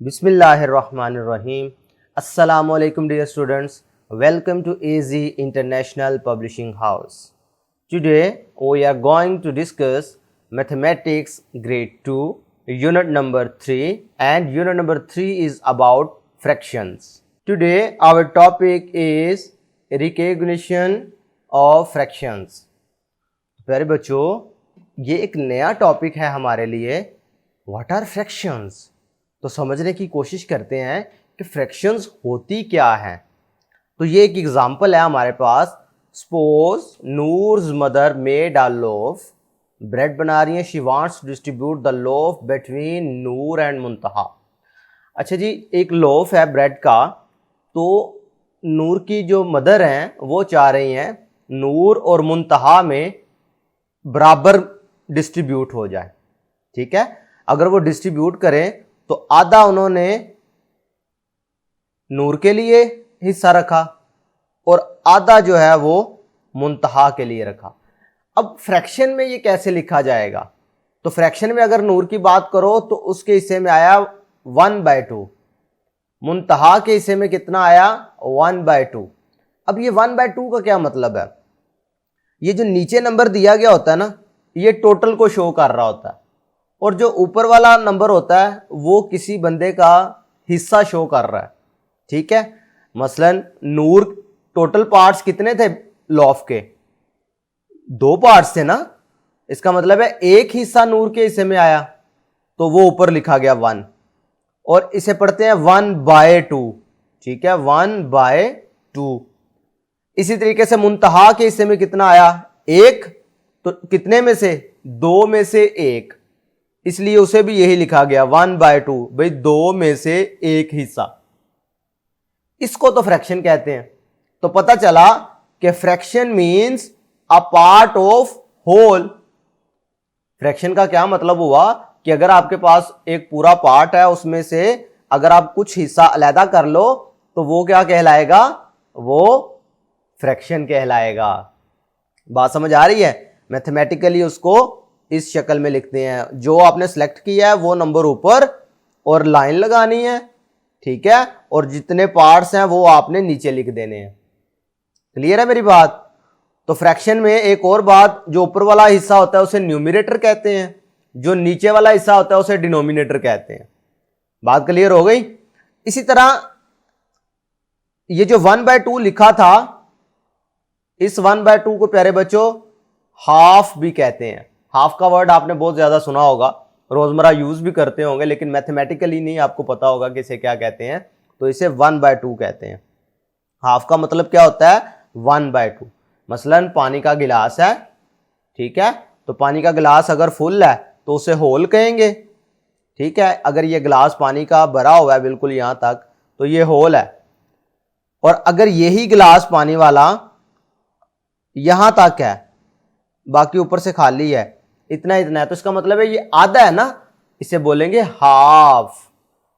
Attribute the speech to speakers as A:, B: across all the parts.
A: Bismillahirrahmanirrahim. Assalamu alaikum dear students. Welcome to AZ International Publishing House. Today we are going to discuss Mathematics Grade 2 Unit number 3, and Unit number 3 is about fractions. Today our topic is recognition of fractions. प्यारे बच्चों, ये एक नया topic है हमारे लिए. What are fractions? तो समझने की कोशिश करते हैं कि फ्रैक्शंस होती क्या हैं. तो ये एक एग्जांपल है हमारे पास. Suppose Noor's mother made a loaf. Bread बना रही है. She wants to distribute the loaf between Noor and Muntaha. अच्छा जी, एक लोफ है ब्रेड का. तो नूर की जो मदर हैं वो चाह रही हैं नूर और मुंतहा में बराबर डिस्ट्रीब्यूट हो जाए. ठीक है, अगर वो डिस्ट्रीब्यूट करें तो आधा उन्होंने नूर के लिए हिस्सा रखा और आधा जो है वो मुंतहा के लिए रखा. अब फ्रैक्शन में ये कैसे लिखा जाएगा? तो फ्रैक्शन में अगर नूर की बात करो तो उसके हिस्से में आया 1/2. मुंतहा के हिस्से में कितना आया? 1/2. अब ये 1/2 का क्या मतलब है? ये जो नीचे नंबर दिया गया होता है ना, ये टोटल को शो कर रहा होता है, और जो ऊपर वाला नंबर होता है वो किसी बंदे का हिस्सा शो कर रहा है. ठीक है, मसलन नूर टोटल पार्ट्स कितने थे लॉफ के? 2 पार्ट्स थे ना. इसका मतलब है एक हिस्सा नूर के हिस्से में आया तो वो ऊपर लिखा गया 1, और इसे पढ़ते हैं 1/2. ठीक है, 1/2. इसी तरीके से मुंतहा के हिस्से में कितना आया? 1. तो कितने में से? 2 में से 1, इसलिए उसे भी यही लिखा गया 1/2. भाई 2 में से 1 हिस्सा. इसको तो फ्रैक्शन कहते हैं. तो पता चला कि fraction means a part of whole. Fraction का क्या मतलब हुआ कि अगर आपके पास एक पूरा पार्ट है, उसमें से अगर आप कुछ हिस्सा अलहदा कर लो तो वो क्या कहलाएगा? वो फ्रैक्शन कहलाएगा. बात समझ आ रही है? मैथमेटिकली उसको इस शक्ल में लिखते हैं. जो आपने सेलेक्ट किया है वो नंबर ऊपर और लाइन लगानी है. ठीक है, और जितने पार्ट्स हैं वो आपने नीचे लिख देने हैं. क्लियर है मेरी बात? तो फ्रैक्शन में एक और बात, जो ऊपर वाला हिस्सा होता है उसे न्यूमरेटर कहते हैं, जो नीचे वाला हिस्सा होता है उसे डिनोमिनेटर कहते हैं. बात क्लियर हो गई? इसी तरह ये जो 1/2 लिखा था, इस 1/2 को प्यारे बच्चों हाफ भी कहते हैं. हाफ का वर्ड आपने बहुत ज्यादा सुना होगा, रोजमर्रा यूज भी करते होंगे, लेकिन मैथमेटिकली नहीं आपको पता होगा कि इसे क्या कहते हैं. तो इसे 1/2 कहते हैं. हाफ का मतलब क्या होता है? 1/2. मसलन पानी का गिलास है. ठीक है, तो पानी का गिलास अगर फुल है तो उसे होल कहेंगे. ठीक है, अगर ये गिलास पानी का भरा हुआ है बिल्कुल यहां तक तो ये होल है. और अगर यही गिलास पानी वाला यहां तक है, बाकी ऊपर से खाली है, इतना इतना है, तो इसका मतलब है ये आधा है ना, इसे बोलेंगे हाफ.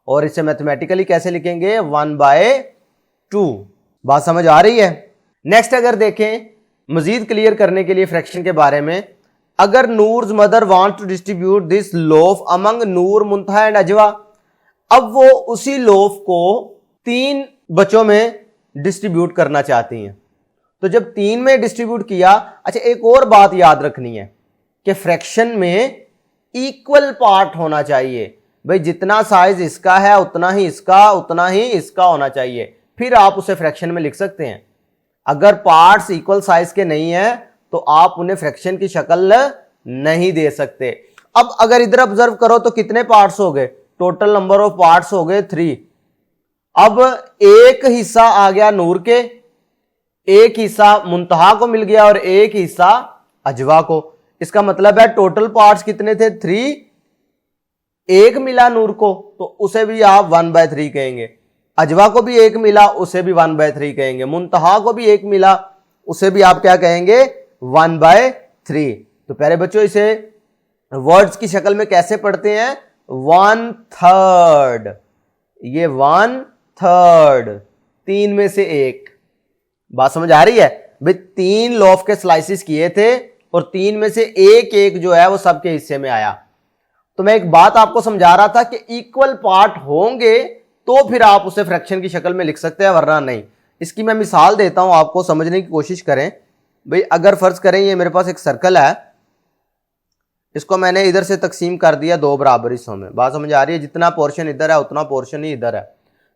A: और इसे मैथमेटिकली कैसे लिखेंगे? 1/2. बात समझ आ रही है? नेक्स्ट अगर देखें मजीद क्लियर करने के लिए फ्रैक्शन के बारे में, अगर Noor's mother want to distribute this loaf among Noor, Muntaha and Ajwa. अब वो उसी लोफ को 3 बच्चों में डिस्ट्रीब्यूट करना चाहती हैं. तो जब 3 में डिस्ट्रीब्यूट किया, अच्छा एक और बात याद रखनी है कि फ्रैक्शन में इक्वल पार्ट होना चाहिए. भाई जितना साइज इसका है उतना ही इसका, उतना ही इसका होना चाहिए, फिर आप उसे फ्रैक्शन में लिख सकते हैं. अगर पार्ट्स इक्वल साइज के नहीं है तो आप उन्हें फ्रैक्शन की शक्ल नहीं दे सकते. अब अगर इधर ऑब्जर्व करो तो कितने पार्ट्स हो गए? टोटल नंबर ऑफ पार्ट्स हो गए 3. अब एक हिस्सा आ गया नूर के, एक हिस्सा मुंतहा को मिल गया और एक हिस्सा अजवा को. इसका मतलब है टोटल पार्ट्स कितने थे? 3. एक मिला नूर को तो उसे भी आप 1/3 कहेंगे. अजवा को भी एक मिला, उसे भी 1/3 कहेंगे. मुंतहा को भी एक मिला, उसे भी आप क्या कहेंगे? 1/3. तो प्यारे बच्चों, इसे वर्ड्स की शक्ल में कैसे पढ़ते हैं? 1/3. ये 1/3, 3 में से 1. बात समझ आ रही है? भाई 3 लॉफ के स्लाइसिस किए थे और 3 में से एक एक जो है वो सबके हिस्से में आया. तो मैं एक बात आपको समझा रहा था कि इक्वल पार्ट होंगे तो फिर आप उसे फ्रैक्शन की शक्ल में लिख सकते हैं, वरना नहीं। इसकी मैं मिसाल देता हूं, आपको समझने की कोशिश करें। भाई अगर फर्ज करें ये मेरे पास एक सर्कल है, इसको मैंने इधर से तकसीम कर दिया 2 बराबर हिस्सों में। बात समझ आ रही है? जितना पोर्शन इधर है उतना पोर्शन ही इधर है।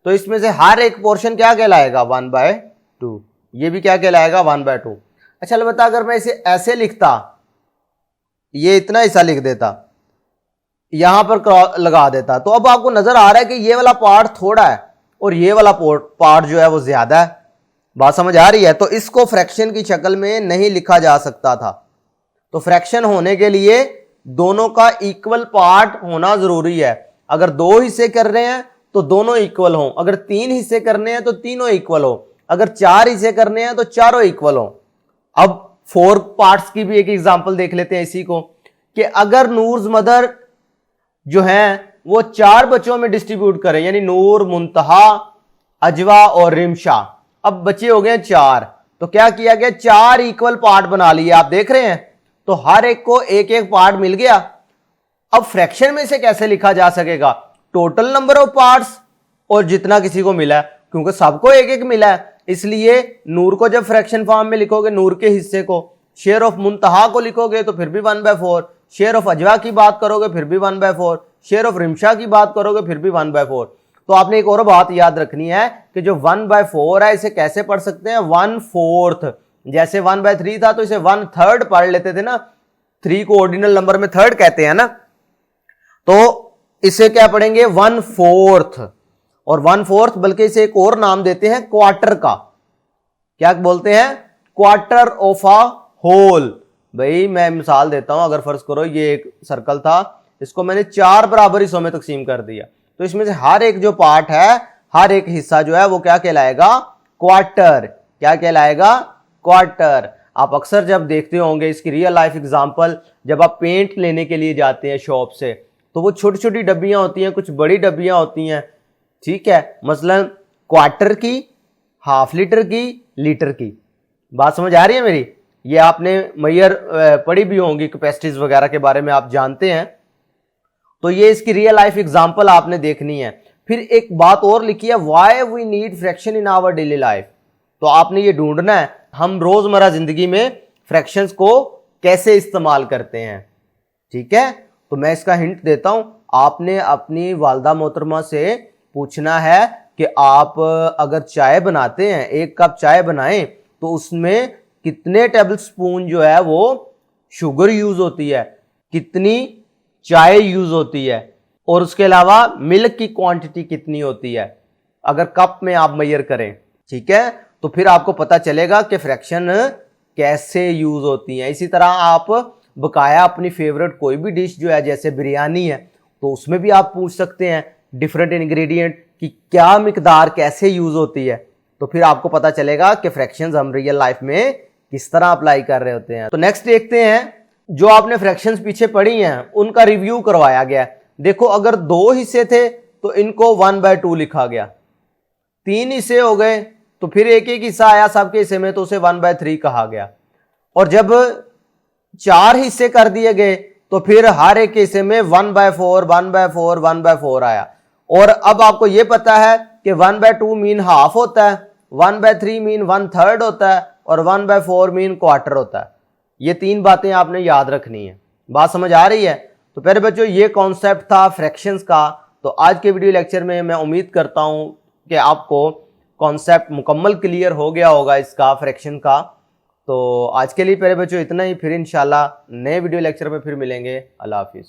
A: तो इसमें से हर एक पोर्शन क्या कहलाएगा? 1/2। ये भी क्या कहलाएगा? 1/2। अच्छा अलबत्ता अगर मैं इसे ऐसे लिखता, ये इतना हिस्सा लिख देता, यहां पर लगा देता, तो अब आपको नजर आ रहा है कि ये वाला पार्ट थोड़ा है और ये वाला पार्ट जो है वो ज्यादा है। बात समझ आ रही है? तो इसको फ्रैक्शन की शक्ल में नहीं लिखा जा सकता था। तो फ्रैक्शन होने के लिए दोनों का इक्वल पार्ट होना जरूरी है। अगर 2 हिस्से कर रहे हैं तो दोनों इक्वल हों, अगर 3 हिस्से करने हैं तो तीनों इक्वल हो, अगर 4 हिस्से करने हैं तो चारों इक्वल हो। अब 4 पार्ट्स की भी एक एग्जांपल देख लेते हैं इसी को, कि अगर नूर्स मदर जो है वो 4 बच्चों में डिस्ट्रीब्यूट करें, यानी नूर, मुंतहा, अजवा और रिमशा। अब बच्चे हो गए 4, तो क्या किया गया? 4 इक्वल पार्ट बना लिए। आप देख रहे हैं, तो हर एक को एक एक पार्ट मिल गया। अब फ्रैक्शन में से कैसे लिखा जा सकेगा? टोटल नंबर ऑफ पार्ट्स और जितना किसी को मिला है, क्योंकि सबको एक एक मिला है, इसलिए नूर को जब फ्रैक्शन फॉर्म में लिखोगे, नूर के हिस्से को, शेयर ऑफ मुंतहा को लिखोगे तो फिर भी 1/4, शेयर ऑफ अजवा की बात करोगे फिर भी 1/4, शेयर ऑफ रिमशा की बात करोगे फिर भी 1/4। तो आपने एक और बात याद रखनी है कि जो 1/4 है इसे कैसे पढ़ सकते हैं? 1/4। जैसे 1/3 था तो इसे 1/3 पढ़ लेते थे ना, 3 को ऑर्डिनल नंबर में थर्ड कहते हैं ना, तो इसे क्या पढ़ेंगे? 1/4। और 1/4 बल्कि इसे एक और नाम देते हैं क्वार्टर का। क्या बोलते हैं? Quarter of a whole. भाई मैं मिसाल देता हूं, अगर फर्ज करो ये एक सर्कल था, इसको मैंने 4 बराबर हिस्सों में तकसीम कर दिया, तो इसमें से हर एक जो पार्ट है, हर एक हिस्सा जो है वो क्या कहलाएगा? क्वार्टर। क्या कहलाएगा? क्वार्टर। आप अक्सर जब देखते होंगे इसकी रियल लाइफ एग्जांपल, जब आप पेंट लेने के लिए जाते हैं शॉप से, तो वो छोटी छोटी डब्बियां होती हैं, कुछ बड़ी डब्बियां होती हैं, ठीक है, मसलन क्वार्टर की, हाफ लीटर की, लीटर की। बात समझ आ रही है मेरी? ये आपने मैयर पढ़ी भी होंगी, कैपेसिटीज वगैरह के बारे में आप जानते हैं। तो ये इसकी रियल लाइफ एग्जांपल आपने देखनी है। फिर एक बात और लिखी है, why we need fraction in our daily life. तो आपने ये ढूंढना है हम रोजमर्रा जिंदगी में फ्रैक्शंस को कैसे इस्तेमाल करते हैं। ठीक है, तो मैं इसका हिंट देता हूं, आपने अपनी वालदा मोहतरमा से पूछना है कि आप अगर चाय बनाते हैं, 1 कप चाय बनाएं, तो उसमें कितने टेबल स्पून जो है वो शुगर यूज होती है, कितनी चाय यूज होती है, और उसके अलावा मिल्क की क्वांटिटी कितनी होती है, अगर कप में आप मेजर करें। ठीक है, तो फिर आपको पता चलेगा कि फ्रैक्शन कैसे यूज होती है। इसी तरह आप बकाया अपनी फेवरेट कोई भी डिश जो है, जैसे बिरयानी है, तो उसमें भी आप पूछ सकते हैं डिफरेंट इंग्रेडिएंट की क्या मिकदार कैसे यूज होती है, तो फिर आपको पता चलेगा कि फ्रैक्शंस हम रियल लाइफ में किस तरह अप्लाई कर रहे होते हैं। तो नेक्स्ट देखते हैं, जो आपने फ्रैक्शंस पीछे पढ़ी हैं उनका रिव्यू करवाया गया। देखो, अगर 2 हिस्से थे तो इनको 1/2 लिखा गया, 3 हिस्से हो गए तो फिर एक एक हिस्सा आया सबके हिस्से में, तो उसे 1/3 कहा गया, और जब 4 हिस्से कर दिए गए तो फिर हर एक हिस्से में 1/4 1/4 1/4 आया। और अब आपको यह पता है कि 1/2 मीन हाफ होता है, 1/3 मीन 1/3 होता है, और 1/4 मीन क्वार्टर होता है। ये 3 बातें आपने याद रखनी है। बात समझ आ रही है? तो प्यारे बच्चों, ये कॉन्सेप्ट था फ्रैक्शंस का। तो आज के वीडियो लेक्चर में मैं उम्मीद करता हूं कि आपको कॉन्सेप्ट मुकम्मल क्लियर हो गया होगा इसका, फ्रैक्शन का। तो आज के लिए प्यारे बच्चों इतना ही, फिर इंशाल्लाह नए वीडियो लेक्चर में फिर मिलेंगे। अल्लाह हाफिज़।